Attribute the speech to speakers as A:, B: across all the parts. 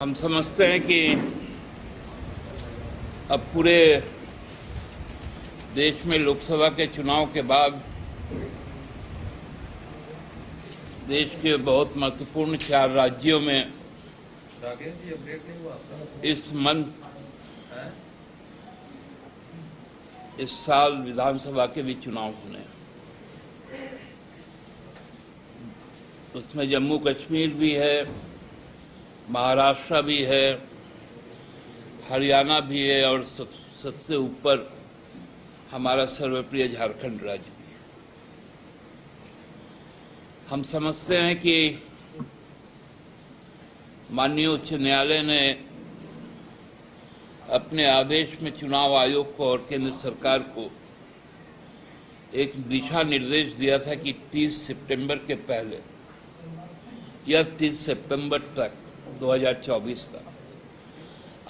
A: हम समझते हैं कि अब पूरे देश में लोकसभा के चुनाव के बाद देश के बहुत महत्वपूर्ण 4 राज्यों में इस साल विधानसभा के भी चुनाव होने हैं। उसमें जम्मू कश्मीर भी है, महाराष्ट्र भी है, हरियाणा भी है और सबसे ऊपर हमारा सर्वप्रिय झारखंड राज्य भी है। हम समझते हैं कि माननीय उच्च न्यायालय ने अपने आदेश में चुनाव आयोग को और केंद्र सरकार को एक दिशा निर्देश दिया था कि 30 सितंबर के पहले या 30 सितंबर तक 2024 का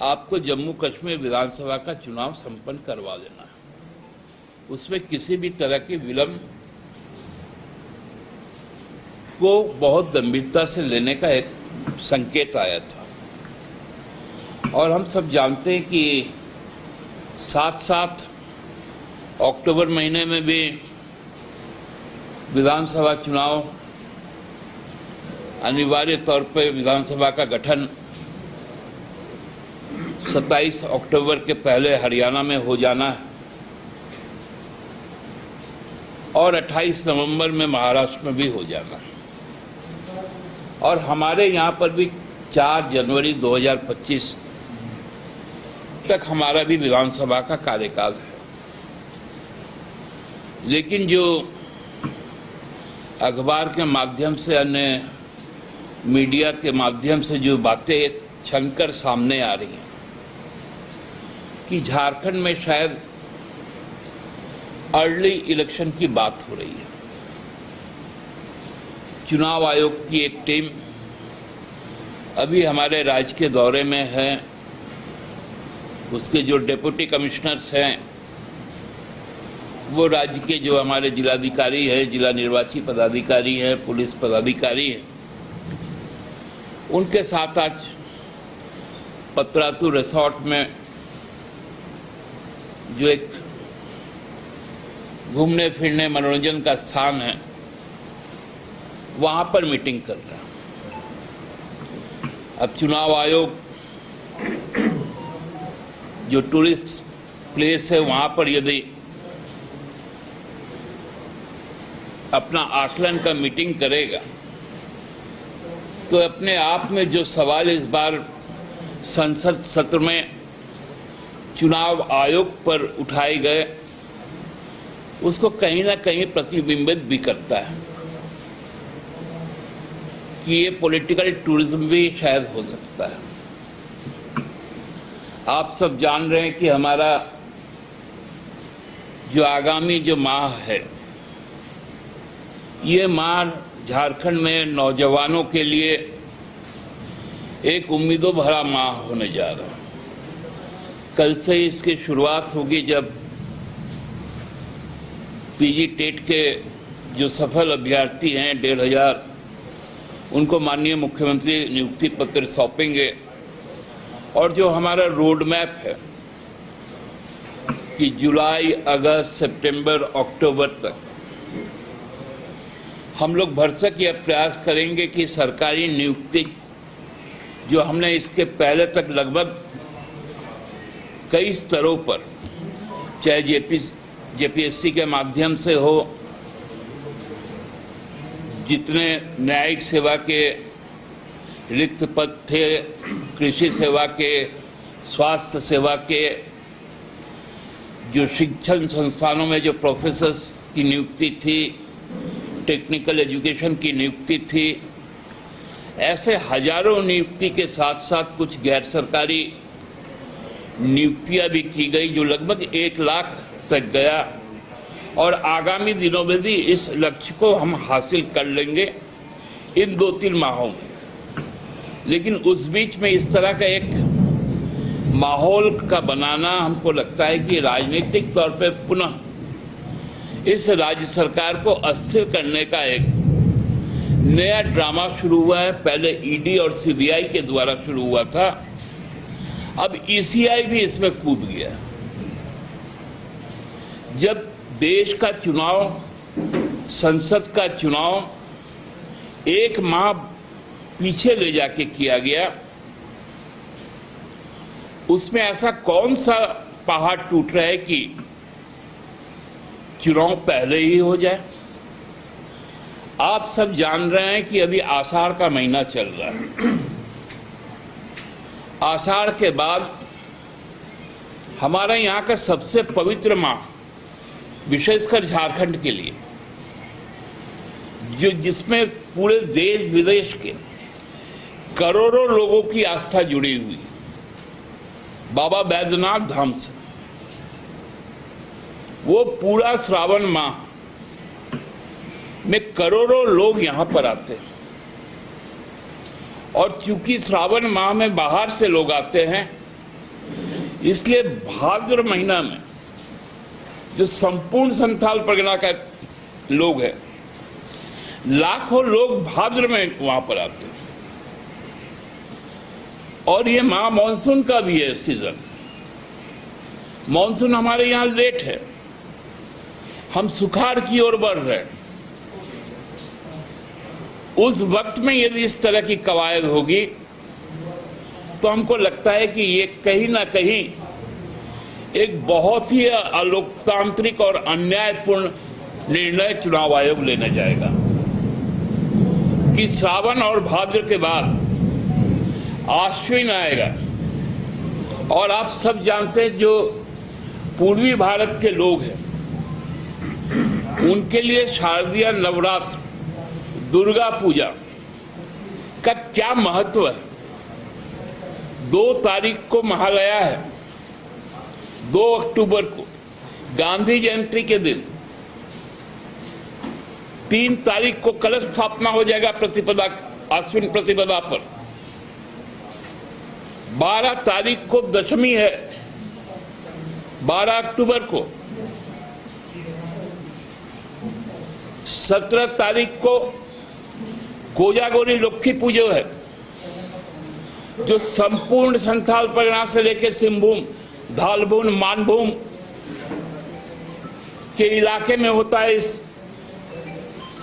A: आपको जम्मू कश्मीर विधानसभा का चुनाव संपन्न करवा देना है। उसमें किसी भी तरह के विलंब को बहुत गंभीरता से लेने का एक संकेत आया था और हम सब जानते हैं कि साथ साथ अक्टूबर महीने में भी विधानसभा चुनाव अनिवार्य तौर पर विधानसभा का गठन 27 अक्टूबर के पहले हरियाणा में हो जाना है और 28 नवंबर में महाराष्ट्र में भी हो जाना है और हमारे यहाँ पर भी 4 जनवरी 2025 तक हमारा भी विधानसभा का कार्यकाल है। लेकिन जो अखबार के माध्यम से अन्य मीडिया के माध्यम से जो बातें छनकर सामने आ रही हैं कि झारखंड में शायद अर्ली इलेक्शन की बात हो रही है। चुनाव आयोग की एक टीम अभी हमारे राज्य के दौरे में है। उसके जो डिप्टी कमिश्नर्स हैं वो राज्य के जो हमारे जिलाधिकारी हैं, जिला निर्वाची पदाधिकारी हैं, पुलिस पदाधिकारी हैं, उनके साथ आज पतरातू रिसोर्ट में जो एक घूमने फिरने मनोरंजन का स्थान है वहां पर मीटिंग कर रहा है। अब चुनाव आयोग जो टूरिस्ट प्लेस है वहां पर यदि अपना आकलन का मीटिंग करेगा तो अपने आप में जो सवाल इस बार संसद सत्र में चुनाव आयोग पर उठाए गए उसको कहीं ना कहीं प्रतिबिंबित भी करता है कि ये पॉलिटिकल टूरिज्म भी शायद हो सकता है। आप सब जान रहे हैं कि हमारा जो आगामी जो माह है ये माह झारखंड में नौजवानों के लिए एक उम्मीदों भरा माह होने जा रहा है। कल से इसकी शुरुआत होगी जब पीजी टेट के जो सफल अभ्यर्थी हैं 1,500 उनको माननीय मुख्यमंत्री नियुक्ति पत्र सौंपेंगे और जो हमारा रोड मैप है कि जुलाई, अगस्त, सितंबर, अक्टूबर तक हम लोग भरसक यह प्रयास करेंगे कि सरकारी नियुक्ति जो हमने इसके पहले तक लगभग कई स्तरों पर चाहे जेपीएससी के माध्यम से हो, जितने न्यायिक सेवा के रिक्त पद थे, कृषि सेवा के, स्वास्थ्य सेवा के, जो शिक्षण संस्थानों में जो प्रोफेसर्स की नियुक्ति थी, टेक्निकल एजुकेशन की नियुक्ति थी, ऐसे हजारों नियुक्ति के साथ साथ कुछ गैर सरकारी नियुक्तियां भी की गई जो लगभग 1 लाख तक गया और आगामी दिनों में भी इस लक्ष्य को हम हासिल कर लेंगे इन 2-3 माहों में। लेकिन उस बीच में इस तरह का एक माहौल का बनाना हमको लगता है कि राजनीतिक तौर पे पुनः इस राज्य सरकार को अस्थिर करने का एक नया ड्रामा शुरू हुआ है। पहले ईडी और सीबीआई के द्वारा शुरू हुआ था, अब ईसीआई भी इसमें कूद गया। जब देश का चुनाव, संसद का चुनाव एक माह पीछे ले जाके किया गया, उसमें ऐसा कौन सा पहाड़ टूट रहा है कि चुनाव पहले ही हो जाए। आप सब जान रहे हैं कि अभी आषाढ़ का महीना चल रहा है। आषाढ़ के बाद हमारा यहाँ का सबसे पवित्र माह, विशेषकर झारखंड के लिए, जिसमें पूरे देश विदेश के करोड़ों लोगों की आस्था जुड़ी हुई, बाबा बैद्यनाथ धाम से, वो पूरा श्रावण माह में करोड़ों लोग यहां पर आते हैं। और चूंकि श्रावण माह में बाहर से लोग आते हैं, इसलिए भाद्र महीना में जो संपूर्ण संथाल परगना का लोग हैं, लाखों लोग भाद्र में वहां पर आते हैं। और ये माह मानसून का भी है सीजन। मानसून हमारे यहां लेट है, हम सुखाड़ की ओर बढ़ रहे हैं। उस वक्त में यदि इस तरह की कवायद होगी तो हमको लगता है कि ये कहीं ना कहीं एक बहुत ही अलोकतांत्रिक और अन्यायपूर्ण निर्णय चुनाव आयोग लेने जाएगा कि श्रावण और भाद्र के बाद आश्विन आएगा। और आप सब जानते हैं, जो पूर्वी भारत के लोग हैं, उनके लिए शारदीय नवरात्र, दुर्गा पूजा का क्या महत्व है। 2 तारीख को महालया है, 2 अक्टूबर को गांधी जयंती के दिन, 3 तारीख को कलश स्थापना हो जाएगा प्रतिपदा, आश्विन प्रतिपदा पर। 12 तारीख को दशमी है, 12 अक्टूबर को। 17 तारीख को कोजागरी लक्ष्मी पूजो है, जो संपूर्ण संथाल परगना से लेकर सिंहभूम, धालभूम, मानभूम के इलाके में होता है। इस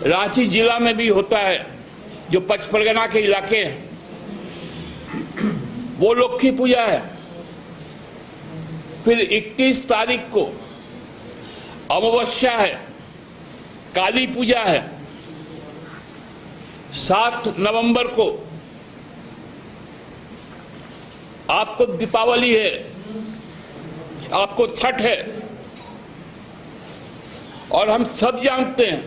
A: रांची जिला में भी होता है, जो पचपरगना के इलाके हैं, वो लक्ष्मी पूजा है। फिर 21 तारीख को अमावस्या है, काली पूजा है। 7 नवंबर को आपको दीपावली है, आपको छठ है। और हम सब जानते हैं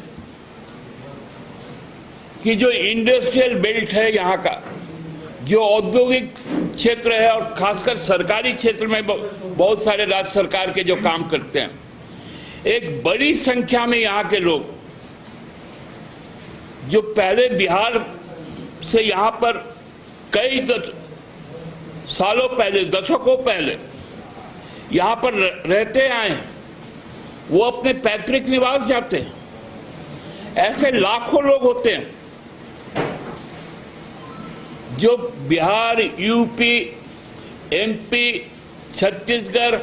A: कि जो इंडस्ट्रियल बेल्ट है यहाँ का, जो औद्योगिक क्षेत्र है, और खासकर सरकारी क्षेत्र में बहुत सारे राज्य सरकार के जो काम करते हैं, एक बड़ी संख्या में यहाँ के लोग जो पहले बिहार से यहाँ पर कई सालों पहले, दशकों पहले यहाँ पर रहते आए हैं, वो अपने पैतृक निवास जाते हैं। ऐसे लाखों लोग होते हैं जो बिहार, यूपी, एमपी, छत्तीसगढ़,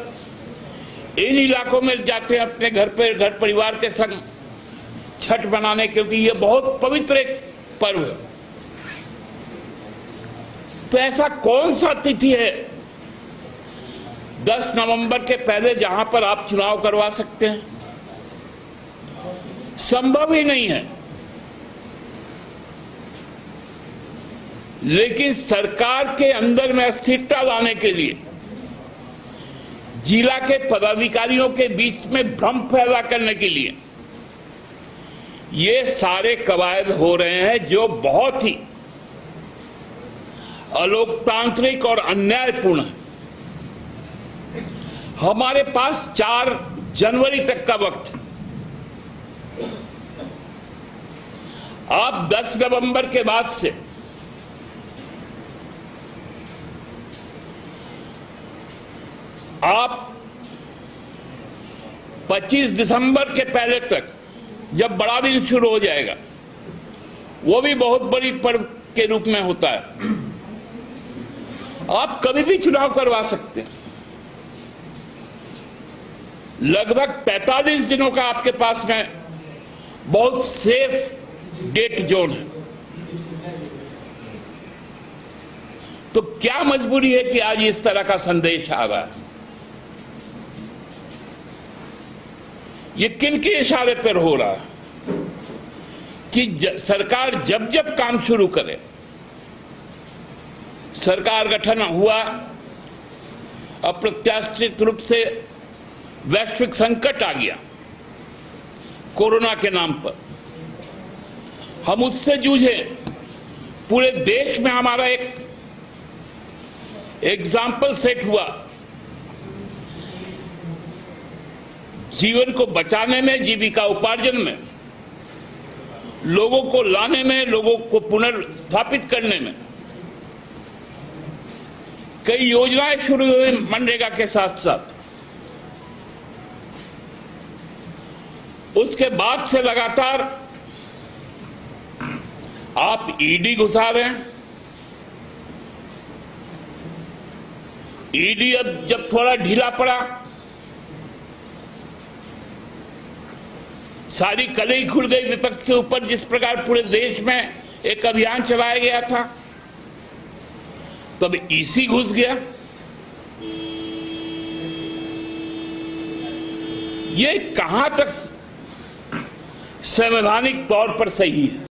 A: इन इलाकों में जाते हैं अपने घर परिवार के संग छठ मनाने, क्योंकि ये बहुत पवित्र एक पर्व है। तो ऐसा कौन सा तिथि है 10 नवंबर के पहले जहां पर आप चुनाव करवा सकते हैं? संभव ही नहीं है। लेकिन सरकार के अंदर में अस्थिरता लाने के लिए, जिला के पदाधिकारियों के बीच में भ्रम पैदा करने के लिए ये सारे कवायद हो रहे हैं, जो बहुत ही अलोकतांत्रिक और अन्यायपूर्ण है। हमारे पास 4 जनवरी तक का वक्त है। आप 10 नवंबर के बाद से आप 25 दिसंबर के पहले तक, जब बड़ा दिन शुरू हो जाएगा, वो भी बहुत बड़ी पर्व के रूप में होता है। आप कभी भी चुनाव करवा सकते हैं। लगभग 45 दिनों का आपके पास में बहुत सेफ डेट जोन है। तो क्या मजबूरी है कि आज इस तरह का संदेश आ रहा है? ये किन के इशारे पर हो रहा है कि सरकार जब जब काम शुरू करे, सरकार गठन हुआ, अप्रत्याशित रूप से वैश्विक संकट आ गया कोरोना के नाम पर, हम उससे जूझे, पूरे देश में हमारा एक एग्जाम्पल सेट हुआ, जीवन को बचाने में, जीविका उपार्जन में, लोगों को लाने में, लोगों को पुनर्स्थापित करने में कई योजनाएं शुरू हुई मनरेगा के साथ साथ। उसके बाद से लगातार आप ईडी घुसा रहे हैं। ईडी अब जब थोड़ा ढीला पड़ा, सारी कलई खुल गई विपक्ष के ऊपर। जिस प्रकार पूरे देश में एक अभियान चलाया गया था, तब ईसी घुस गया। ये कहां तक संवैधानिक तौर पर सही है?